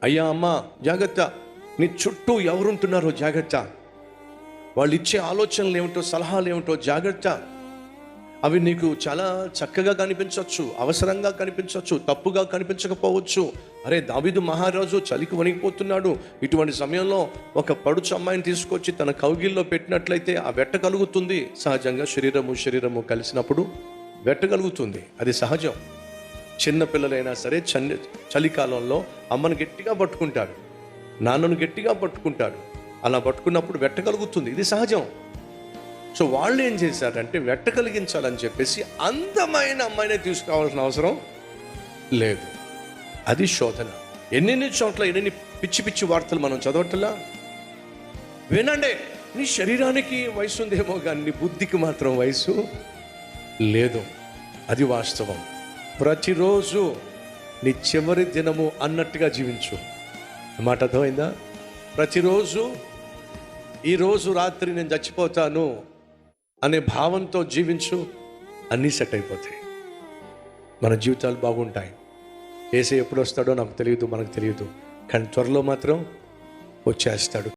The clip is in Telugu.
అయ్యా అమ్మ జాగ్రత్త, నీ చుట్టూ ఎవరుంటున్నారో జాగ్రత్త, వాళ్ళు ఇచ్చే ఆలోచనలు ఏమిటో, సలహాలు ఏమిటో జాగ్రత్త. అవి నీకు చాలా చక్కగా కనిపించవచ్చు, అవసరంగా కనిపించవచ్చు, తప్పుగా కనిపించకపోవచ్చు. అరే, దావీదు మహారాజు చలికి వణికిపోతున్నాడు, ఇటువంటి సమయంలో ఒక పడుచు అమ్మాయిని తీసుకొచ్చి తన కౌగిల్లో పెట్టినట్లయితే ఆ వెట్ట కలుగుతుంది. సహజంగా శరీరము కలిసినప్పుడు వెట్ట కలుగుతుంది, అది సహజం. చిన్న పిల్లలైనా సరే చలికాలంలో అమ్మను గట్టిగా పట్టుకుంటాడు, నాన్నను గట్టిగా పట్టుకుంటాడు. అలా పట్టుకున్నప్పుడు వెట్ట కలుగుతుంది, ఇది సహజం. సో వాళ్ళు ఏం చేశారంటే వెట్ట కలిగించాలని చెప్పేసి అందమైన అమ్మాయినే తీసుకోవాల్సిన అవసరం లేదు. అది శోధన. ఎన్నెన్ని చోట్ల ఎన్ని పిచ్చి పిచ్చి వార్తలు మనం చదవట్లా. వినండి, నీ శరీరానికి వయసు ఉందేమో కానీ నీ బుద్ధికి మాత్రం వయసు లేదు. అది వాస్తవం. ప్రతిరోజు నీ చివరి దినము అన్నట్టుగా జీవించు. మాట అర్థమైందా? ప్రతిరోజు ఈరోజు రాత్రి నేను చచ్చిపోతాను అనే భావంతో జీవించు, అన్నీ సెట్ అయిపోతాయి, మన జీవితాలు బాగుంటాయి. యేసయ్య ఎప్పుడు వస్తాడో నాకు తెలియదు, మనకు తెలియదు, కానీ త్వరలో మాత్రం వచ్చేస్తాడు.